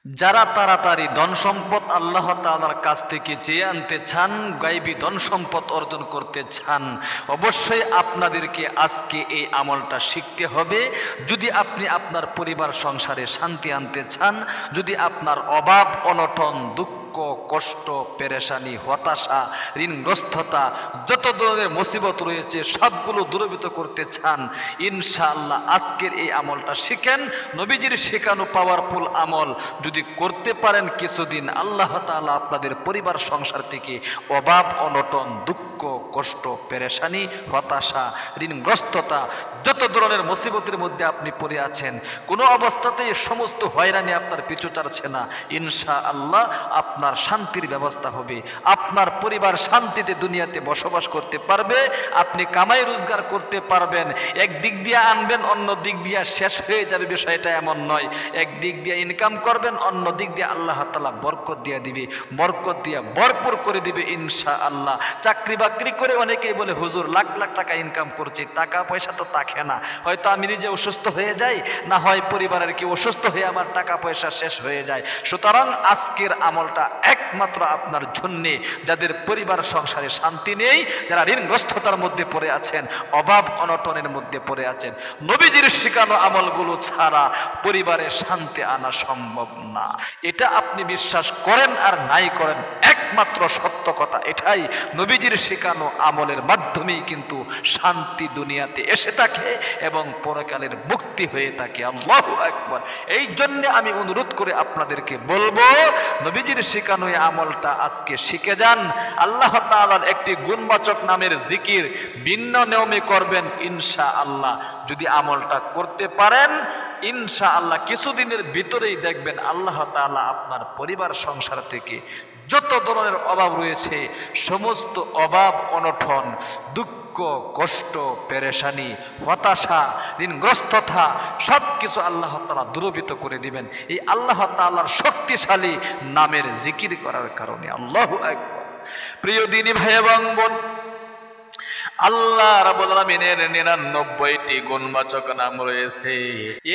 যারা তাড়াতাড়ি ধন সম্পদ আল্লাহ তাআলার কাছ থেকে চেয়ে আনতে চান, গায়বী ধন সম্পদ অর্জন করতে চান, অবশ্যই আপনাদেরকে আজকে এই আমলটা শিখতে হবে। যদি আপনি আপনার পরিবার সংসারে শান্তি আনতে চান, যদি আপনার অভাব অনটন দুঃখ কষ্ট পেরেশানি হতাশা ঋণগ্রস্ততা যত ধরনের মুসিবত রয়েছে সবগুলো দূরীভূত করতে চান, ইনশাআল্লাহ আজকের এই আমলটা শিখেন। নবীজির শেখানো পাওয়ারফুল আমল যদি করতে পারেন কিছুদিন, আল্লাহ তাআলা আপনাদের পরিবার সংসার থেকে অভাব অনটন দুঃখ কষ্ট পেরেশানি হতাশা ঋণগ্রস্ততা যত ধরনের মুসিবতের মধ্যে আপনি পড়ে আছেন, কোনো অবস্থাতেই সমস্ত হয়রানি আপনার পিছু ছাড়ছে না। ইনশাআল্লাহ আপনার শান্তির ব্যবস্থা হবে, আপনার পরিবার শান্তিতে দুনিয়াতে বসবাস করতে পারবে, আপনি কামাই রোজগার করতে পারবেন। এক দিক দিয়ে আনবেন, অন্য দিক দিয়ে শেষ হয়ে যাবে, বিষয়টা এমন নয়। এক দিক দিয়ে ইনকাম করবেন, অন্য দিক দিয়ে আল্লাহ তাআলা বরকত দিয়ে দিবে, বরকত দিয়ে ভরপুর করে দিবে ইনশাআল্লাহ। চাকরি বাকরি করে অনেকেই বলে হুজুর লাখ লাখ টাকা ইনকাম করছি, টাকা পয়সা তো থাকে না, হয়তো আমি নিজে অসুস্থ হয়ে যাই, না হয় পরিবারের কেউ অসুস্থ হয়ে আমার টাকা পয়সা শেষ হয়ে যায়। সুতরাং আজকের আমলটা একমাত্র আপনার জন্যে, যাদের পরিবার সংসারে শান্তি নেই, যারা ঋণগ্রস্ততার মধ্যে পড়ে আছেন, অভাব অনটনের মধ্যে পড়ে আছেন, নবীজির শেখানো আমলগুলো ছাড়া পরিবারে শান্তি আনা সম্ভব না। এটা আপনি বিশ্বাস করেন আর নাই করেন, একমাত্র সত্য কথা এটাই, নবীজির শেখানো আমলের মাধ্যমেই কিন্তু শান্তি দুনিয়াতে এসে থাকে এবং পরকালের মুক্তি হয়ে থাকে। আল্লাহু আকবার। এই জন্য আমি অনুরোধ করে আপনাদেরকে বলবো, নবীজির শেখানো এই আমলটা আজকে শিখে যান। আল্লাহ তাআলার একটি গুণবাচক নামের জিকির ভিন্ন নিয়মে করবেন ইনশাআল্লাহ। যদি আমলটা করতে পারেন ইনশাআল্লাহ কিছুদিনের ভিতরেই দেখবেন আল্লাহ তাআলা আপনার পরিবার সংসার থেকে যত ধরনের অভাব রয়েছে সমস্ত অভাব অনটন দুঃখ কষ্ট পেরেশানি হতাশা ঋণগ্রস্ততা সব কিছু আল্লাহ তাআলা দূরীভূত করে দিবেন এই আল্লাহ তাআলার শক্তিশালী নামের জিকির করার কারণে। আল্লাহু আকবার। প্রিয় দিনী ভাই এবং বোন, আল্লাহ রাব্বুল আলামিনের 99টি গুণবাচক নাম রয়েছে।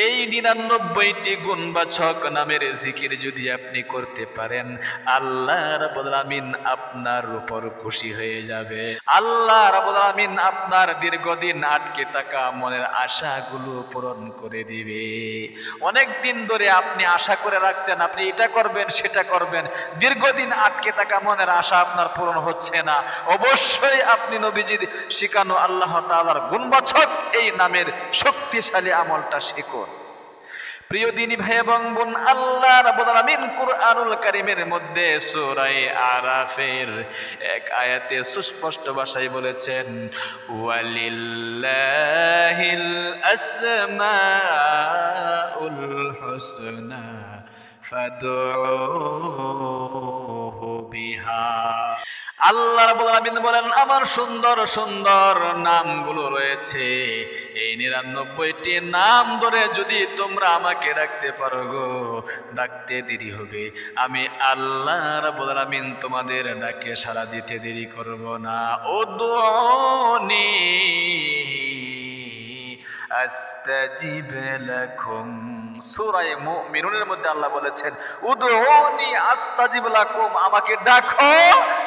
এই 99টি গুণবাচক নামের জিকির যদি আপনি করতে পারেন, আল্লাহ রাব্বুল আলামিন আপনার উপর খুশি হয়ে যাবে। আল্লাহ রাব্বুল আলামিন আপনার দীর্ঘদিন আটকে থাকা মনের আশাগুলো পূরণ করে দিবে। অনেক দিন ধরে আপনি আশা করে রাখছেন আপনি এটা করবেন সেটা করবেন, দীর্ঘদিন আটকে থাকা মনের আশা আপনার পূরণ হচ্ছে না, অবশ্যই আপনি নবীজির শিখানো আল্লাহ তাআলার গুণবাচক এই নামের শক্তিশালী আমলটা শিখুন। প্রিয় দিনী ভাই এবং বোন, আল্লাহ রাব্বুল আলামিন কুরআনুল কারীমের মধ্যে সূরা আরাফের এক আয়াতে সুস্পষ্ট ভাষায় বলেছেন, ওয়ালিল্লাহিল আসমাউল হুসনা ফাদউহু বিহা। আল্লাহ রাব্বুল আলামিন বলেন, আমার সুন্দর সুন্দর নামগুলো রয়েছে, এই 99টি নাম ধরে যদি তোমরা আমাকে ডাকতে পারো গো, ডাকতে দেরি হবে, আমি আল্লাহ রাব্বুল আলামিন তোমাদের ডাকে সাড়া দিতে দেরি করব না। উদউনি আস্তাজিব লাকুম। সূরা মুমিনুনের মধ্যে আল্লাহ বলেছেন, উদউনি আস্তাজিব লাকুম, আমাকে ডাকো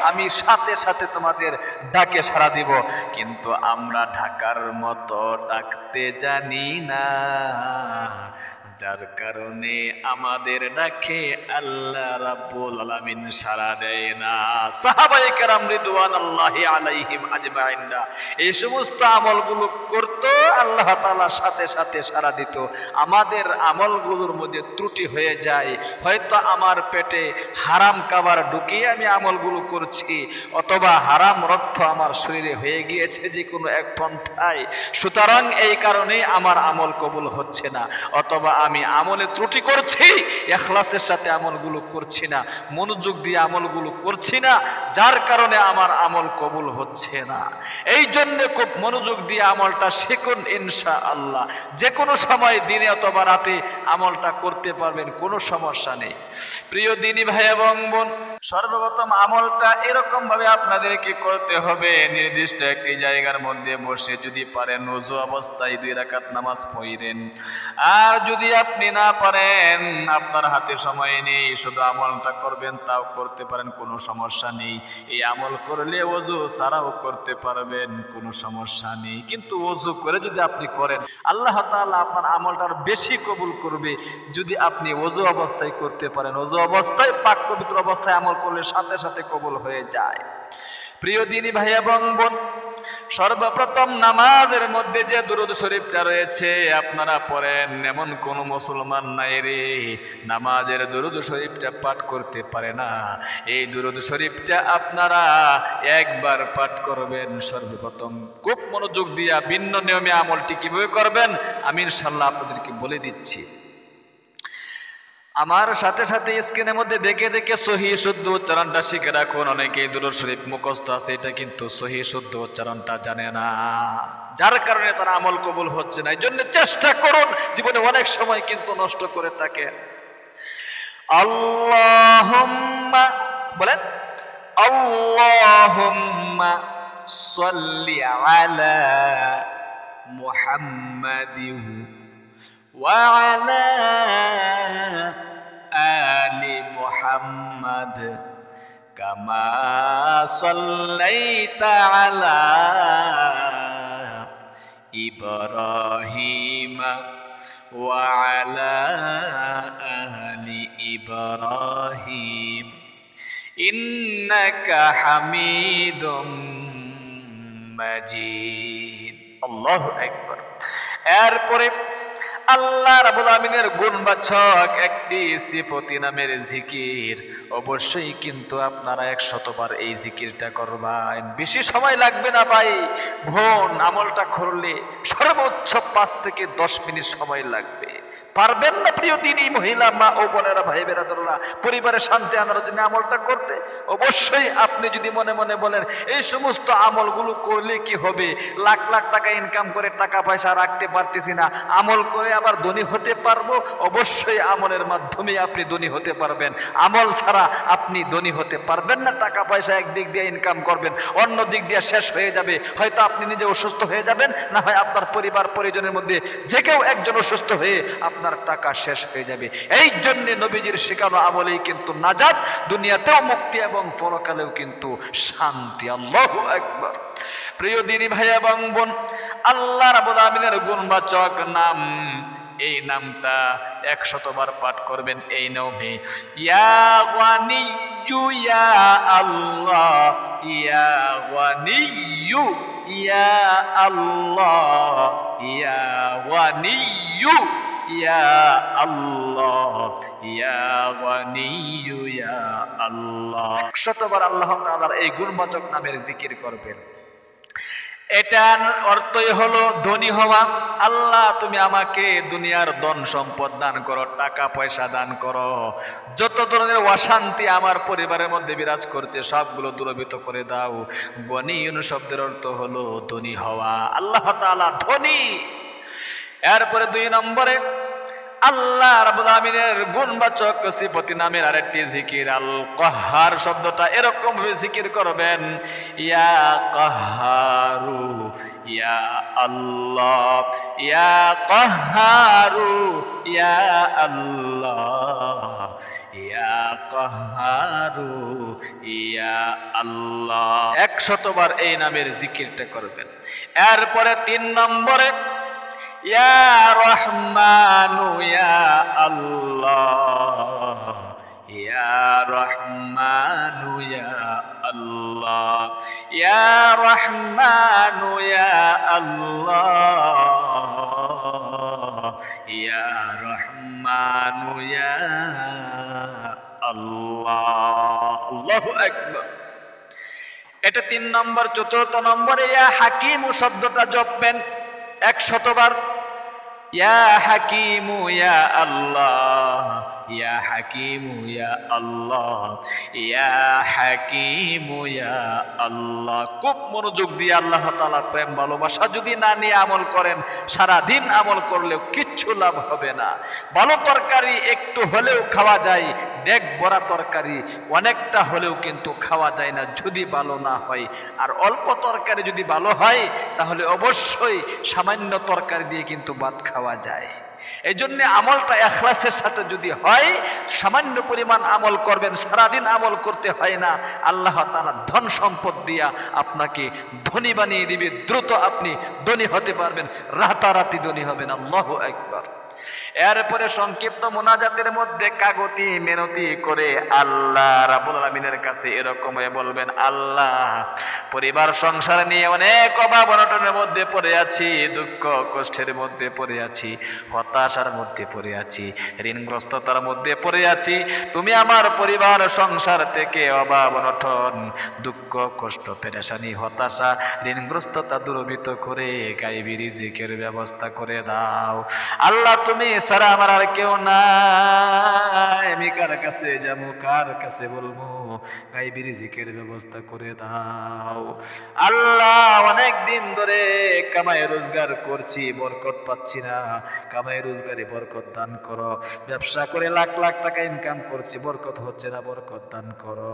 আমি সাথে সাথে তোমাদের ডাকে সাড়া দিব। কিন্তু আমরা ঢাকার মতো ডাকতে জানি না, যার কারণে আমাদের ডাকে আল্লাহ রাব্বুল আলামিন সাড়া দেয় না। সাহাবায়ে কেরাম রিদওয়ানুল্লাহি আলাইহিম আজমাইন এই সমস্ত আমলগুলো করত, আল্লাহ তাআলা সাথে সাথে সাড়া দিত। আমাদের আমলগুলোর মধ্যে ত্রুটি হয়ে যায়, হয়তো আমার পেটে হারাম খাবার ঢুকিয়ে আমি আমলগুলো করছি, অথবা হারাম রক্ত আমার শরীরে হয়ে গিয়েছে যে কোনো এক পন্থায়, সুতরাং এই কারণে আমার আমল কবুল হচ্ছে না, অথবা আমি আমলে ত্রুটি করছি, ইখলাসের সাথে আমলগুলো করছি না, মনোযোগ দিয়ে আমলগুলো করছি না, যার কারণে আমার আমল কবুল হচ্ছে না। এই জন্য খুব মনোযোগ দিয়ে আমলটা শিখুন ইনশাআল্লাহ। যে কোনো সময় দিনে অথবা রাতে আমলটা করতে পারবেন, কোনো সমস্যা নেই। প্রিয় দিনী ভাই এবং বোন, সর্বপ্রথম আমলটা এরকম ভাবে আপনাদেরকে করতে হবে, নির্দিষ্ট একটি জায়গার মধ্যে বসে যদি পারেন ওযু অবস্থায় 2 রাকাত নামাজ পড়েন। আর যদি আপনি না পারেন, আপনার হাতে সময় নেই, শুধু আমলটা করবেন, তাও করতে পারেন, কোনো সমস্যা নেই। এই আমল করলে ওযু ছাড়াও করতে পারবেন, কোনো সমস্যা নেই। কিন্তু ওযু করে যদি আপনি করেন, আল্লাহ তাআলা আপনার আমলটার বেশি কবুল করবে যদি আপনি ওযু অবস্থায় করতে পারেন। ওযু অবস্থায়, পাক পবিত্র অবস্থায় আমল করলে সাথে সাথে কবুল হয়ে যায়। প্রিয় দিনী ভাই এবং বোন, সর্বপ্রথম নামাজের মধ্যে যে দুরূদ শরীফটা রয়েছে আপনারা পড়েন। এমন কোন মুসলমান নাই রে নামাজের দুরূদ শরীফটা পাঠ করতে পারে না। এই দুরূদ শরীফটা আপনারা একবার পাঠ করবেন। সর্বপ্রথম খুব মনোযোগ দিয়া ভিন্ন নিয়মে আমলটি কিভাবে করবেন আমি ইনশাআল্লাহ আপনাদেরকে বলে দিচ্ছি। আমার সাথে সাথে স্ক্রিনের মধ্যে দেখে দেখে সহিহ শুদ্ধ উচ্চারণটা শিখে রাখুন। অনেকেই দুরূদ শরীফ মুখস্থ আছে, এটা কিন্তু সহিহ শুদ্ধ উচ্চারণটা জানে না, যার কারণে তার আমল কবুল হচ্ছে না। এই জন্য চেষ্টা করুন, জীবনে অনেক সময় কিন্তু নষ্ট করে থাকেন। আল্লাহুম্মা বলেন, আল্লাহুম্মা সাল্লি আলা মুহাম্মাদিন ওয়া আলা আলি মুহাম্মাদ কামা সাল্লাইতা আলা ইব্রাহিম ওয়া আলা আলি ইব্রাহিম ইন্নাকা হামিদুম মাজিদ। আল্লাহু আকবার। এরপরে আল্লাহ রাব্বুল আমিনের গুণবাচক একটি সিফতি নামের জিকির, অবশ্যই কিন্তু আপনারা 100 বার এই জিকিরটা করবেন। বেশি সময় লাগবে না ভাই বোন, আমলটা করলে সর্বোচ্চ 5 থেকে 10 মিনিট সময় লাগবে। পারবেন না প্রিয় দিনী মহিলা মা ও বোনেরা, ভাই বেরাদুল্লাহ, পরিবারে শান্তি আনার জন্য আমলটা করতে? অবশ্যই আপনি যদি মনে মনে বলেন এই সমস্ত আমলগুলো করলে কি হবে, লাখ লাখ টাকা ইনকাম করে টাকা পয়সা রাখতে পারতেছি না, আমল করে আবার ধনী হতে পারবো? অবশ্যই আমলের মাধ্যমে আপনি ধনী হতে পারবেন। আমল ছাড়া আপনি ধনী হতে পারবেন না। টাকা পয়সা একদিক দিয়ে ইনকাম করবেন, অন্য দিক দিয়ে শেষ হয়ে যাবে। হয়তো আপনি নিজে অসুস্থ হয়ে যাবেন, না হয় আপনার পরিবার পরিজনের মধ্যে যে কেউ একজন অসুস্থ হয়ে আপনার টাকা শেষ হয়ে যাবে। এই জন্য নবীজির শেখানো আমলেই কিন্তু নাজাত, দুনিয়াতেও মুক্তি এবং পরকালেও কিন্তু শান্তি। আল্লাহু আকবার। প্রিয় দিনী ভাই এবং বোন, আল্লাহ রাব্বুল আমিনের গুণবাচক নাম, এই নামটা 100 বার পাঠ করবেন। এই নামে ইয়া গানিয়্যু ইয়া আল্লাহ, ইয়া গানিয়্যু ইয়া আল্লাহ, ইয়া গানিয়্যু ইয়া আল্লাহ, ইয়া গানিয়্যু ইয়া আল্লাহ। 100 বার আল্লাহ তাআলার এই গুণবাচক নামের জিকির করবেন। এটার অর্থই হলো ধনী হওয়া। আল্লাহ তুমি আমাকে দুনিয়ার ধন সম্পদ দান করো, টাকা পয়সা দান করো, যত ধরনের অশান্তি আমার পরিবারের মধ্যে বিরাজ করছে সবগুলো দূরীভূত করে দাও। গনিয়ুন শব্দের অর্থ হলো ধনী হওয়া। আল্লাহ তাআলা ধনী। এরপরে 2 নম্বরে আল্লাহ রাব্বুল আমিনের গুণবাচক সিফতি নামের আরেকটি জিকির আল কাহ্হার শব্দটা এরকম ভাবে জিকির করবেন, ইয়া কাহ্হারু ইয়া আল্লাহ, ইয়া কাহ্হারু ইয়া আল্লাহ, ইয়া কাহ্হারু ইয়া আল্লাহ। 100 বার এই নামের জিকিরটা করবেন। এরপরে 3 নম্বরে ইয়া রহমানু ইয়া আল্লাহ, ইয়া রহমানু ইয়া আল্লাহ, ইয়া রহমানু ইয়া আল্লাহ, ইয়া রহমানু ইয়া আল্লাহ। আল্লাহু আকবার। এটা 3 নম্বর। 4 নম্বরে ইয়া হাকিমু শব্দটা জপবেন 100 বার। ইয়া হাকিমু ইয়া আল্লাহ, ইয়া হাকিমু ইয়া আল্লাহ, ইয়া হাকিমু ইয়া আল্লাহ। খুব মনোযোগ দিয়ে আল্লাহ তাআলার প্রেম ভালোবাসা যদি না নিয়ে আমল করেন, সারা দিন আমল করলেও কিচ্ছু লাভ হবে না। ভালো তরকারি একটু হলেও খাওয়া যায়, ডেক ভরা তরকারি অনেকটা হলেও কিন্তু খাওয়া যায় না যদি ভালো না হয়। আর অল্প তরকারি যদি ভালো হয় তাহলে অবশ্যই সামান্য তরকারি দিয়ে কিন্তু ভাত খাওয়া যায়। এই জন্য আমলটা ইখলাসের সাথে যদি হয়, সামান্য পরিমাণ আমল করবেন, সারাদিন আমল করতে হয় না, আল্লাহ তাআলা ধন সম্পদ দিয়া আপনাকে ধনী বানিয়ে দিবে। দ্রুত আপনি ধনী হতে পারবেন, রাতারাতি ধনী হবেন। আল্লাহু আকবার। এরপরে সংক্ষিপ্ত মোনাজাতের মধ্যে কাগতি মিনতি করে আল্লাহ রাব্বুল আলামিনের কাছে এরকম বলবেন, আল্লাহ পরিবার সংসার নিয়ে অনেক অভাব অনটনের মধ্যে পড়ে আছি, দুঃখ কষ্টের মধ্যে পড়ে আছি, হতাশার মধ্যে পড়ে আছি, ঋণগ্রস্ততার মধ্যে পড়ে আছি। তুমি আমার পরিবার সংসার থেকে অভাব অনটন, দুঃখ কষ্ট পেরেশানি হতাশা ঋণগ্রস্ততা দূরীভূত করে গায়বী রিজিকের ব্যবস্থা করে দাও। আল্লাহ তুমি ছাড়া আমার আর কেউ নাই, আমি কার কাছে যাবো, কার কাছে বলবো, গায়বী রিজিকের ব্যবস্থা করে দাও। আল্লাহ অনেক দিন ধরে কামাই রোজগার করছি, বরকত পাচ্ছি না, কামাই রোজগারে বরকত দান করো। ব্যবসা করে লাখ লাখ টাকা ইনকাম করছি, বরকত হচ্ছে না, বরকত দান করো।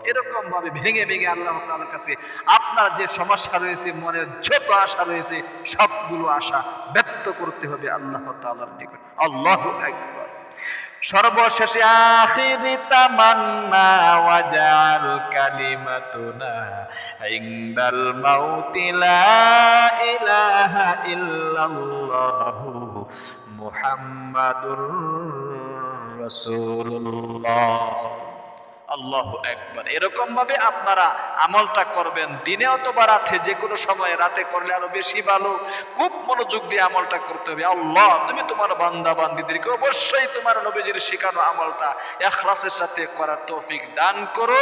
এরকম ভাবে ভেঙে ভেঙে আল্লাহ তাআলার কাছে আপনার যে সমস্যা রয়েছে, মনের যত আশা রয়েছে, সবগুলো আশা ব্যক্ত করতে হবে আল্লাহ তাআলার নিকট। আল্লাহু আকবার। সর্বশেষে আখিরি তামান্না ওয়াজাল কালিমাতুনা ইনদাল মাউতি লা ইলাহা ইল্লাল্লাহু মুহাম্মাদুর রাসূলুল্লাহ। আল্লাহু আকবার। এরকম ভাবে আপনারা আমলটা করবেন, দিনে অথবা রাতে, যে কোনো সময়, রাতে করলে আরো বেশি ভালো। খুব মনোযোগ দিয়ে আমলটা করতে হবে। আল্লাহ তুমি তোমার বান্দা বান্দীদেরকে অবশ্যই তোমার নবীজির শেখানো আমলটা ইখলাসের সাথে করার তৌফিক দান করো।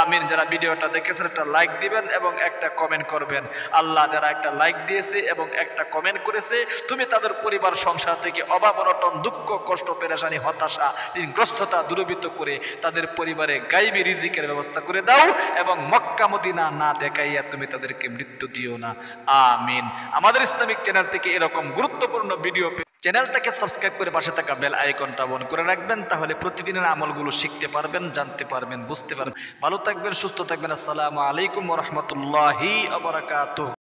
আমিন। যারা ভিডিওটা দেখেছেন একটা লাইক দিবেন এবং একটা কমেন্ট করবেন। আল্লাহ যারা একটা লাইক দিয়েছে এবং একটা কমেন্ট করেছে, তুমি তাদের পরিবার সংসার থেকে অভাব অনটন, দুঃখ কষ্ট পেরেশানি হতাশা ঋণগ্রস্ততা দূরীভূত করে তাদের পরিবারে গায়বী রিজিকের ব্যবস্থা করে দাও এবং মক্কা মদিনা না দেখাইয়া তুমি তাদেরকে মৃত্যু দিও না। আমিন। আমাদের ইসলামিক চ্যানেল থেকে এরকম গুরুত্বপূর্ণ ভিডিও চ্যানেলটাকে সাবস্ক্রাইব করে পাশে থাকা বেল আইকনটা অন করে রাখবেন, তাহলে প্রতিদিনের আমলগুলো শিখতে পারবেন, জানতে পারবেন, বুঝতে পারবেন। ভালো থাকবেন, সুস্থ থাকবেন। আসসালামু আলাইকুম ওয়া রাহমাতুল্লাহি ওয়া বারাকাতুহু।